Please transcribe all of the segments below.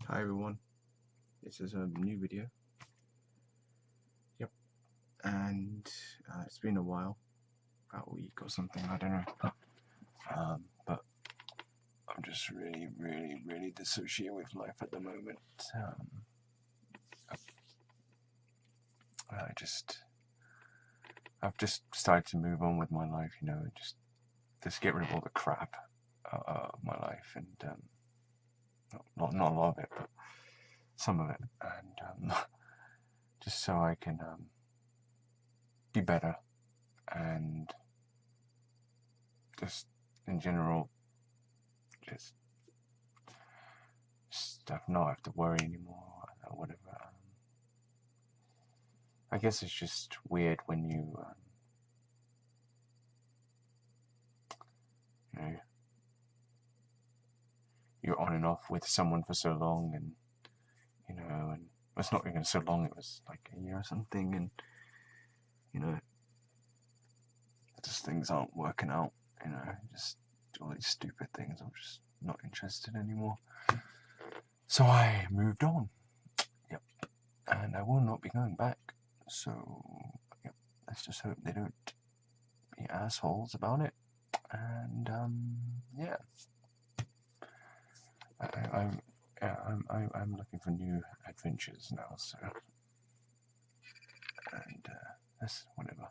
Hi everyone, this is a new video. Yep, and it's been a while, about a week or something, I don't know. But I'm just really dissociated with life at the moment. I've just started to move on with my life, you know, just get rid of all the crap of my life, and not a lot of it, but some of it, and just so I can be better, and just in general, just not have to worry anymore or whatever. I guess it's just weird when you know, you're on and off with someone for so long, and you know, and it's not even so long, it was like a year or something, and you know, just things aren't working out, you know, just all these stupid things. I'm just not interested anymore. So I moved on. Yep. And I will not be going back. So yep, let's just hope they don't be assholes about it. And yeah. I'm looking for new adventures now, so, and that's whatever.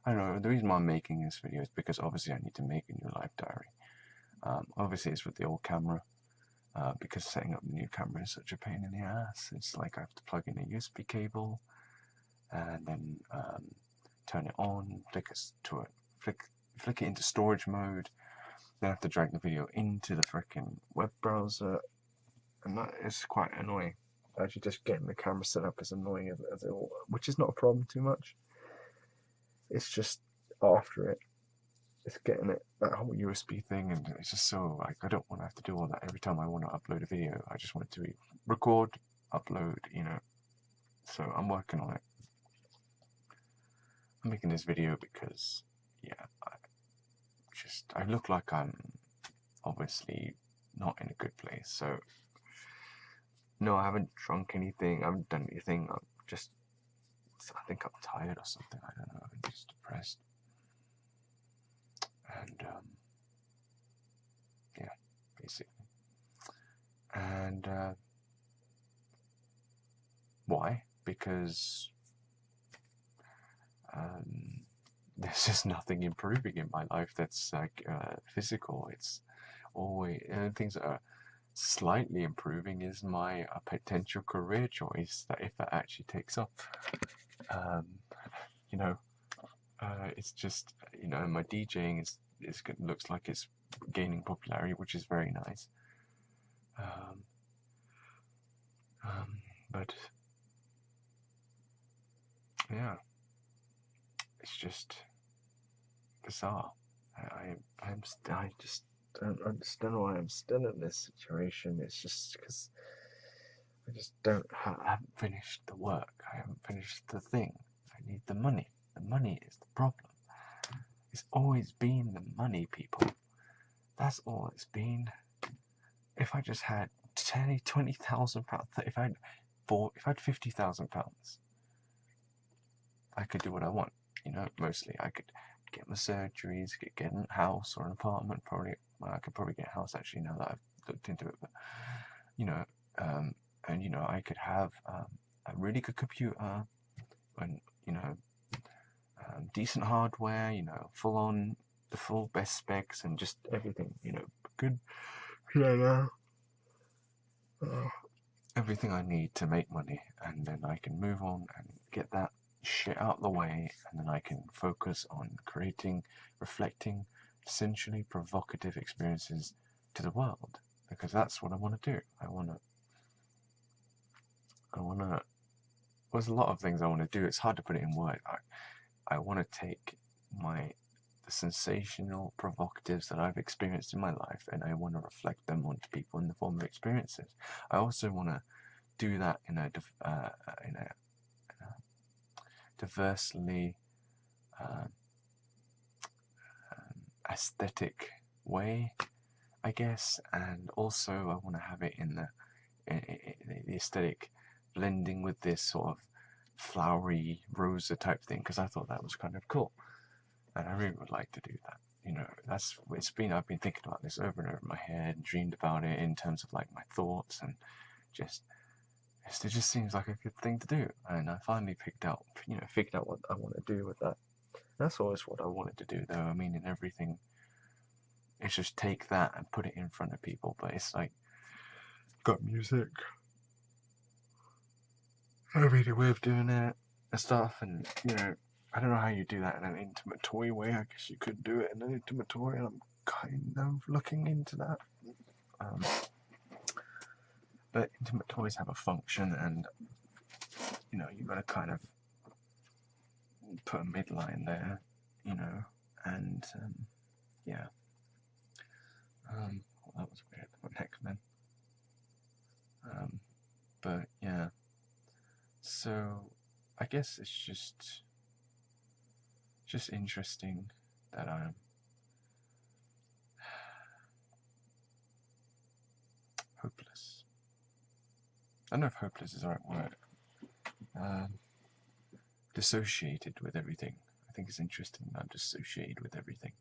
I don't know, the reason why I'm making this video is because obviously I need to make a new life diary. Obviously it's with the old camera, because setting up the new camera is such a pain in the ass. It's like I have to plug in a USB cable, and then turn it on, flick it into storage mode, then I have to drag the video into the freaking web browser, and that is quite annoying. Actually, just getting the camera set up is annoying, as it all, which is not a problem too much. It's just after it's getting that whole USB thing, and it's just so, like, I don't want to have to do all that every time I want to upload a video. I just want it to be record, upload, you know. So I'm working on it. I'm making this video because, yeah, I look like I'm obviously not in a good place. So no, I haven't drunk anything, I haven't done anything. I think I'm tired or something, I don't know, I'm just depressed. And yeah, basically. And why? Because there's just nothing improving in my life that's like physical. It's always things that are slightly improving is my potential career choice, that if that actually takes off, you know, it's just, you know, my DJing looks like it's gaining popularity, which is very nice. But yeah, it's just bizarre. I just don't understand why I'm still in this situation. It's just because I just I haven't finished the work. I haven't finished the thing. I need the money. The money is the problem. It's always been the money, people. That's all it's been. If I just had 20,000 pounds, if I had 50,000 pounds, I could do what I want. You know, mostly I could get my surgeries, get a house or an apartment. Probably, well, I could probably get a house actually now that I've looked into it. But you know, and you know, I could have a really good computer, and you know, decent hardware. You know, the full best specs and just everything. You know, good. Everything I need to make money, and then I can move on and get that shit out of the way, and then I can focus on creating, reflecting, essentially provocative experiences to the world, because that's what I want to do. I want to, there's a lot of things I want to do. It's hard to put it in words. I want to take the sensational provocatives that I've experienced in my life, and I want to reflect them onto people in the form of experiences. I also want to do that in a diversely aesthetic way, I guess, and also I want to have it in aesthetic blending with this sort of flowery rosa type thing, because I thought that was kind of cool, and I really would like to do that. You know, I've been thinking about this over and over in my head, dreamed about it in terms of like my thoughts, and just it just seems like a good thing to do. And I finally figured out what I want to do with that. That's always what I wanted to do, though. I mean, in everything, it's just take that and put it in front of people. But it's like, got music, a really way of doing it and stuff, and I don't know how you do that in an intimate toy way. I guess you could do it in an intimate toy, and I'm kind of looking into that. But intimate toys have a function, and you've got to kind of put a midline there, and yeah. Well, that was weird. What next then? But yeah. So I guess it's just interesting that I'm hopeless. I don't know if hopeless is the right word. Dissociated with everything. I think it's interesting that I'm dissociated with everything.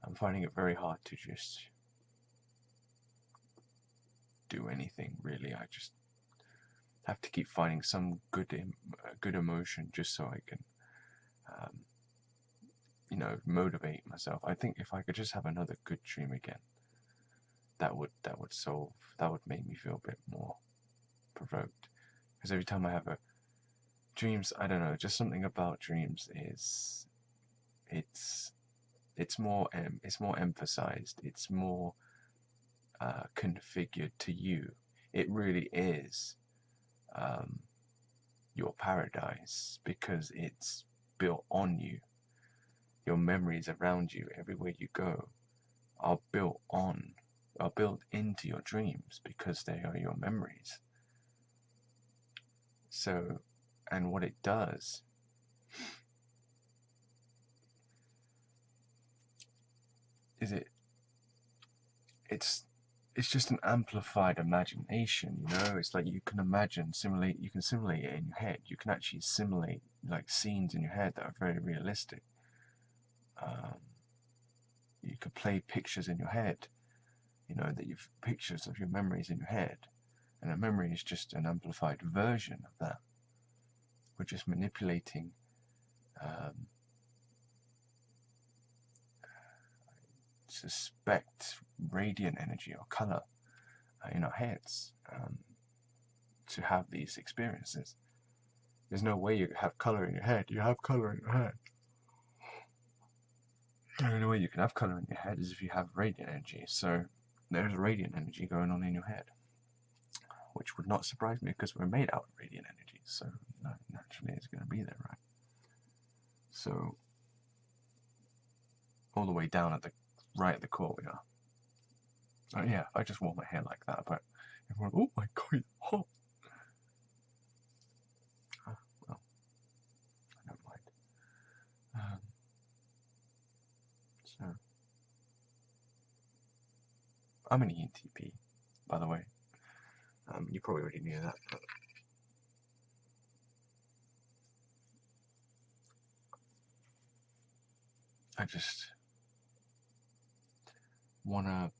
I'm finding it very hard to just do anything, really. I just have to keep finding some good emotion just so I can motivate myself. I think if I could just have another good dream again, that would make me feel a bit more provoked. Because every time I have dreams, I don't know, just something about dreams is it's more emphasized, it's more configured to you. It really is your paradise, because it's built on you. Your memories around you, everywhere you go, are built into your dreams, because they are your memories. So, and what it does is it's just an amplified imagination. It's like you can simulate it in your head. You can actually simulate like scenes in your head that are very realistic. You could play pictures in your head, that you've pictures of your memories in your head, and a memory is just an amplified version of that. We're just manipulating suspect radiant energy or color in our heads to have these experiences. There's no way you have color in your head. You have color in your head. The only way you can have color in your head is if you have radiant energy. So there's radiant energy going on in your head, which would not surprise me because we're made out of radiant energy. So naturally it's going to be there, right? So all the way down right at the core we are. Oh yeah, I just wore my hair like that, but everyone, oh my god, it's hot. Well, I don't mind. So I'm an ENTP, by the way. You probably already knew that, but I just want to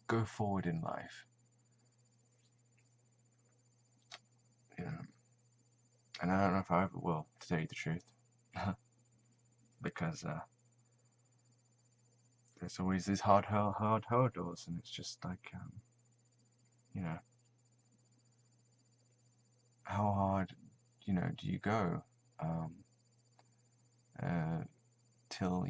go forward in life, and I don't know if I ever will, to tell you the truth, because there's always these hard hurdles, and it's just like, how hard, do you go till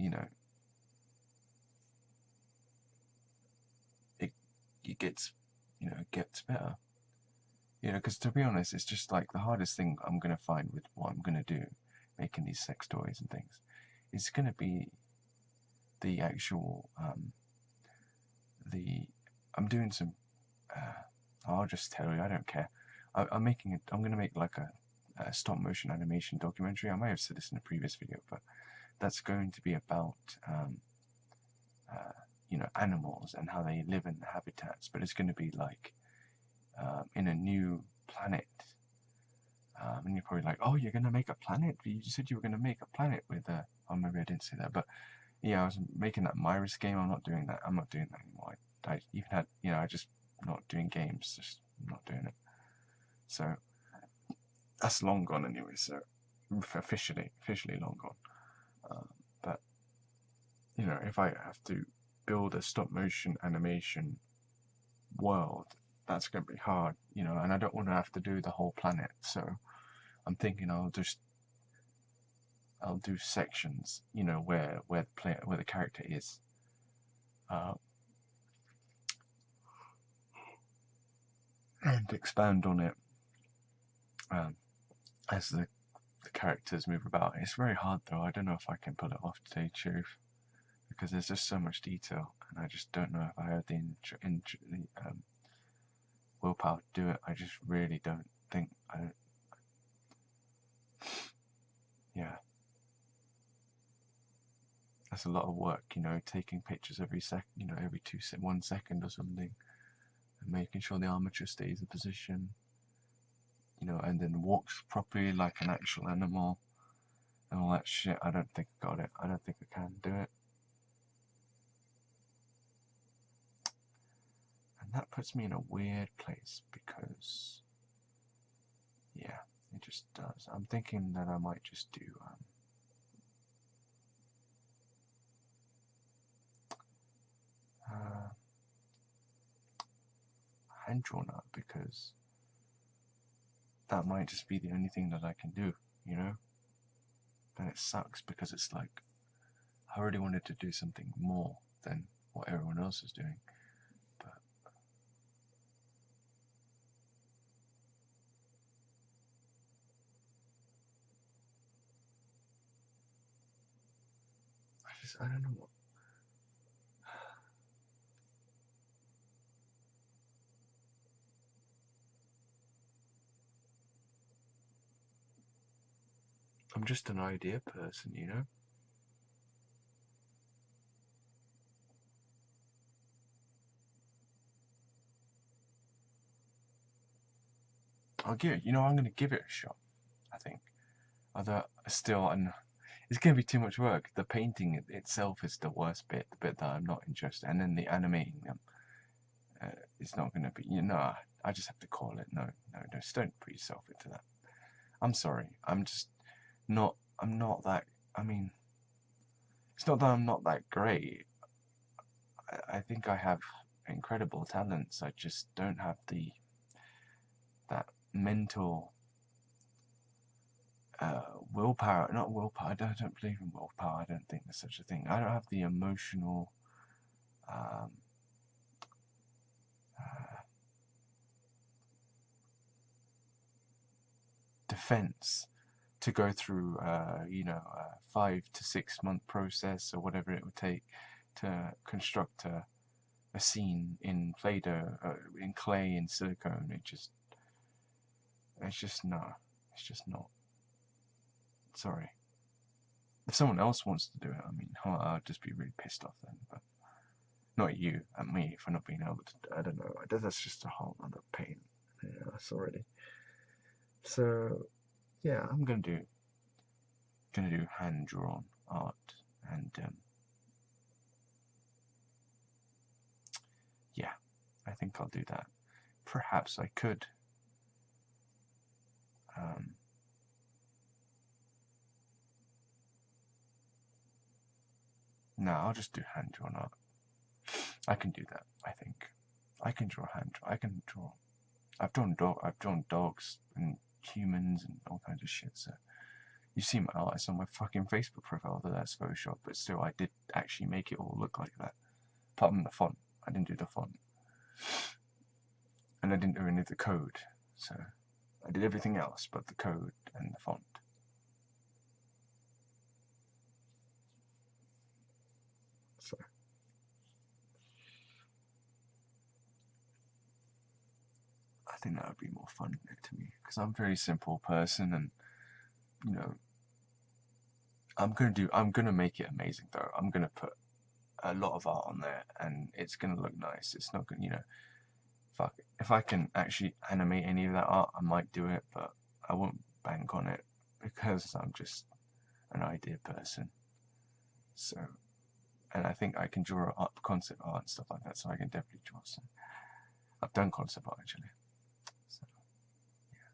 it gets better. Because to be honest, it's just like the hardest thing I'm going to find with what I'm going to do, making these sex toys and things, is going to be the actual, I'm doing some, I'll just tell you, I don't care. I'm going to make like a stop motion animation documentary. I might have said this in a previous video, but that's going to be about, animals and how they live in the habitats, but it's going to be like in a new planet. And you're probably like, oh, you're going to make a planet? You said you were going to make a planet with oh, maybe I didn't say that, but yeah, I was making that Myris game. I'm not doing that. I'm not doing that anymore. I even had, I just not doing games, just not doing it. So that's long gone anyway, so officially long gone. But, if I have to build a stop motion animation world, that's going to be hard, and I don't want to have to do the whole planet, so I'm thinking I'll do sections, where the character is, and expand on it as the characters move about. It's very hard though. I don't know if I can pull it off, to tell you the truth, because there's just so much detail, and I just don't know if I have the willpower to do it. I just really don't think yeah. That's a lot of work, taking pictures every second, every 1 second or something, and making sure the armature stays in position, and then walks properly like an actual animal, and all that shit. I don't think I got it. I don't think I can do it. And that puts me in a weird place, because, yeah, it just does. I'm thinking that I might just do, hand-drawn art, because that might just be the only thing that I can do, Then it sucks, because it's like, I already wanted to do something more than what everyone else is doing, but I don't know what. I'm just an idea person, I'm going to give it a shot, I think. Although, still, it's going to be too much work. The painting itself is the worst bit, the bit that I'm not interested in, and then the animating them. It's not going to be, I just have to call it. No, don't put yourself into that. I'm sorry. I'm not that, it's not that I'm not that great. I think I have incredible talents. I just don't have that mental willpower. Not willpower. I don't believe in willpower. I don't think there's such a thing. I don't have the emotional defense to go through, 5 to 6 month process or whatever it would take to construct a scene in Play-Doh, in clay, in silicone. It's just not. Sorry. If someone else wants to do it, I'll just be really pissed off then. But not you, at me, for not being able to. I don't know. That's just a whole other pain. That's already. So, yeah, I'm gonna do hand-drawn art, and yeah, I think I'll do that. Perhaps I could no, I'll just do hand-drawn art. I can do that, I think. I can draw I can draw. I've drawn dogs and humans and all kinds of shit, so you see my art. It's on my fucking Facebook profile, though that's Photoshop, but still, I did actually make it all look like that. Apart from the font. I didn't do the font. And I didn't do any of the code, so I did everything else but the code and the font. So I think that would be more fun to me, because I'm a very simple person, and I'm gonna make it amazing though. I'm gonna put a lot of art on there, and it's gonna look nice. It's not gonna, fuck it. if I can actually animate any of that art, I might do it, but I won't bank on it because I'm just an idea person. So, and I think I can draw up concept art and stuff like that, so I can definitely draw some. I've done concept art actually. So, yeah.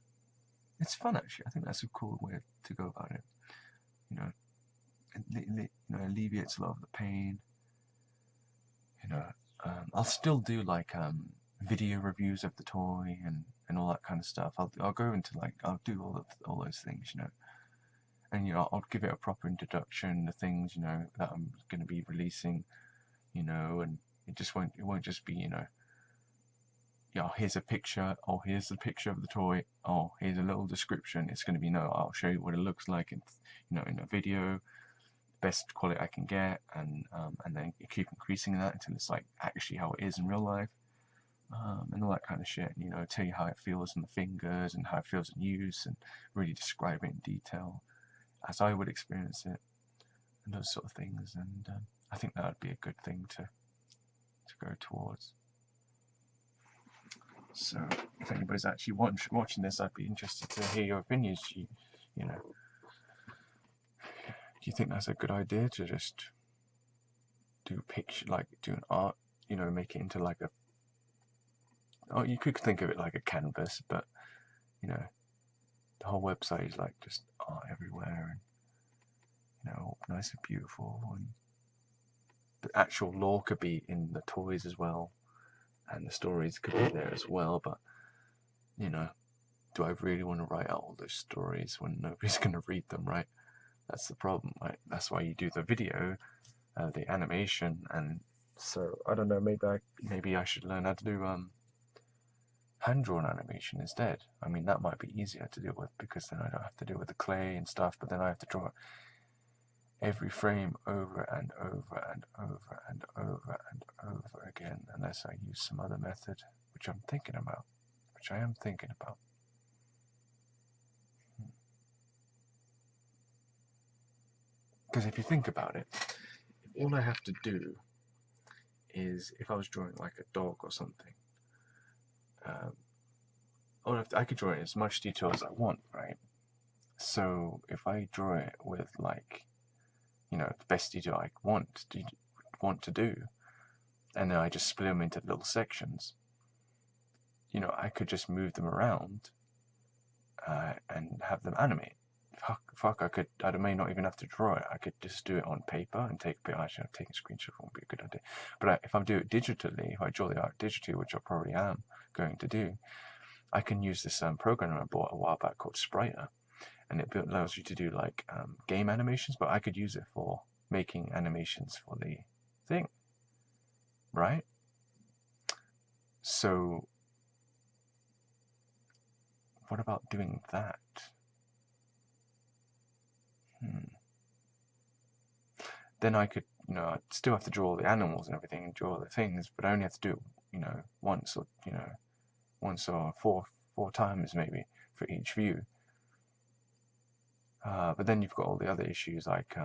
It's fun actually. I think that's a cool way to go about it. You know, it alleviates a lot of the pain. You know, I'll still do like video reviews of the toy and all that kind of stuff. I'll go into like I'll do all those things, you know, and you know I'll give it a proper introduction, the things you know that I'm going to be releasing, you know, and it won't just be you know, yeah, here's a picture, oh here's the picture of the toy, oh here's a little description. It's going to be no, I'll show you what it looks like in you know in a video, best quality I can get, and then keep increasing that until it's like actually how it is in real life. And all that kind of shit, you know, tell you how it feels in the fingers and how it feels in use, and really describe it in detail as I would experience it, and those sort of things. And I think that would be a good thing to go towards. So, if anybody's actually watching this, I'd be interested to hear your opinions. You know, do you think that's a good idea to just do an art, you know, make it into like a oh, you could think of it like a canvas, but you know, the whole website is like just art everywhere, and you know, nice and beautiful, and the actual lore could be in the toys as well, and the stories could be there as well. But you know, do I really want to write out all those stories when nobody's going to read them, right? That's the problem, right? That's why you do the video, the animation, and so I don't know. Maybe I should learn how to do hand-drawn animation instead. I mean, that might be easier to deal with because then I don't have to deal with the clay and stuff, but then I have to draw every frame over and over and over and over and over again unless I use some other method, which I am thinking about. Because if you think about it, all I have to do is, if I was drawing like a dog or something, I could draw it as much detail as I want, right? So if I draw it with like, you know, the best detail I want to do, and then I just split them into little sections, you know, I could just move them around and have them animate. Fuck, I may not even have to draw it. I could just do it on paper and take a bit. Actually, taking a screenshot won't be a good idea. But if I do it digitally, if I draw the art digitally, which I probably am going to do, I can use this program I bought a while back called Spriter, and it allows you to do like game animations, but I could use it for making animations for the thing, right? So what about doing that? Then I could, you know, I'd still have to draw all the animals and everything and draw all the things, but I only have to do it, you know, once or four times maybe for each view. But then you've got all the other issues like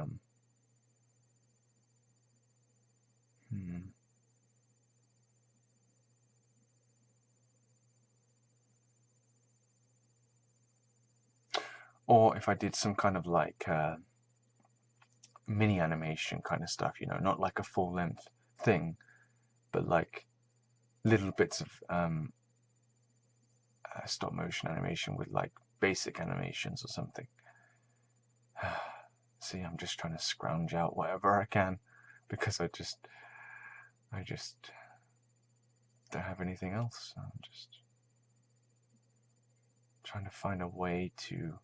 or if I did some kind of like mini animation kind of stuff, you know, not like a full-length thing, but like little bits of stop motion animation with like basic animations or something. See, I'm just trying to scrounge out whatever I can because I just don't have anything else. I'm just trying to find a way to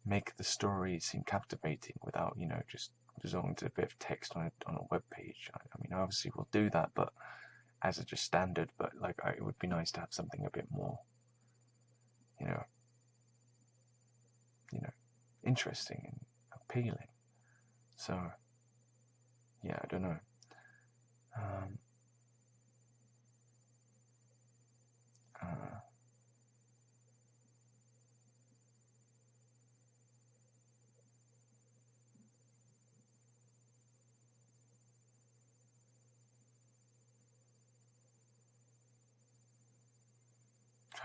make the story seem captivating without, you know, just resorting to a bit of text on a web page. I mean, obviously we'll do that, but as a just standard. But like, it would be nice to have something a bit more, you know, interesting and appealing. So, yeah, I don't know.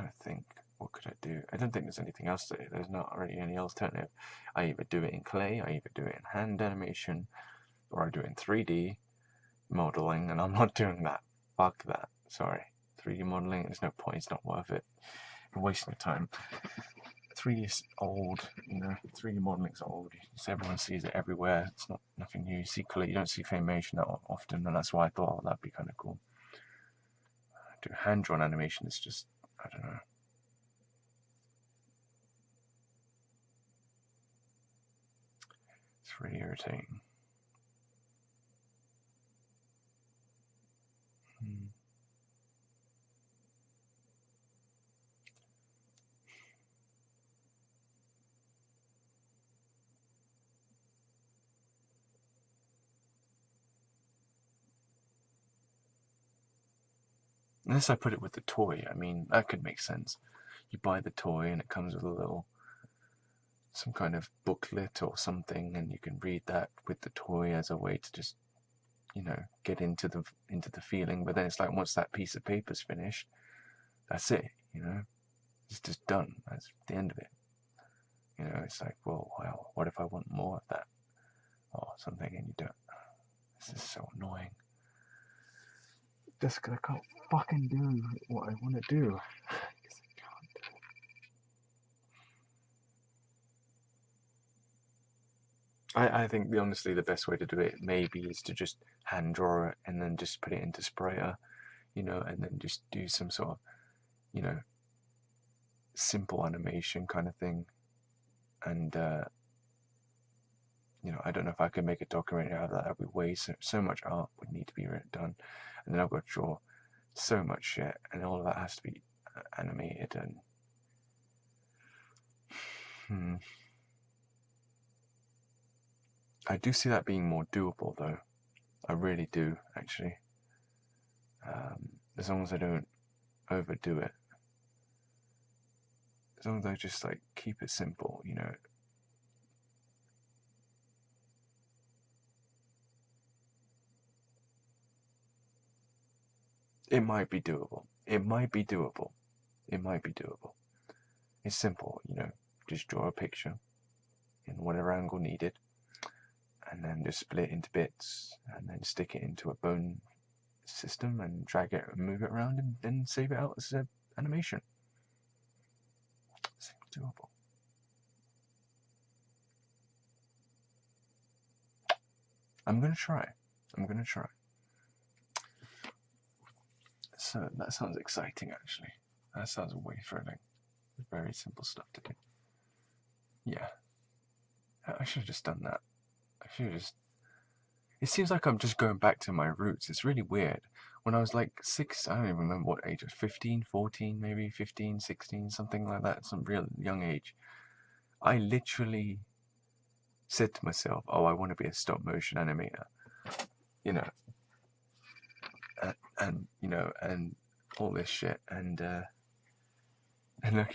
trying to think, what could I do? I don't think there's anything else to it. There's not really any alternative. I either do it in clay, I either do it in hand animation, or I do it in 3D modeling, and I'm not doing that. Fuck that. Sorry. 3D modeling, there's no point, it's not worth it. You're wasting your time. 3D is old, 3D modeling's old. Everyone sees it everywhere. It's not nothing new. You see clay, you don't see claymation that often, and that's why I thought, oh, that'd be kind of cool. Do hand-drawn animation is just, I don't know. It's really irritating. Unless I put it with the toy, I mean, that could make sense. You buy the toy and it comes with a little, some kind of booklet or something, and you can read that with the toy as a way to just, get into the feeling. But then it's like, once that piece of paper's finished, that's it, it's just done. That's the end of it. It's like, well, what if I want more of that or something, and you don't? This is so annoying. Just because I can't fucking do what I want to do. I think honestly the best way to do it maybe is to just hand draw it and then just put it into Spriter, and then just do some sort of, simple animation kind of thing. And I don't know if I could make a documentary out of that. That'd be way so much art would need to be done, and then I've got to draw so much shit, and all of that has to be animated. And I do see that being more doable, though. I really do, actually. As long as I don't overdo it. As long as I just keep it simple, It might be doable. It might be doable. It might be doable. It's simple, just draw a picture in whatever angle needed, and then just split it into bits, and then stick it into a bone system and drag it and move it around, and then save it out as an animation. It's doable. I'm gonna try. So that sounds exciting, actually. That sounds way thrilling. Very simple stuff to do. Yeah. I should have just done that. It seems like I'm just going back to my roots. It's really weird. When I was like 6, I don't even remember what age, 15, 14, maybe 15, 16, something like that, some real young age. I literally said to myself, oh, I want to be a stop motion animator. And all this shit. And look,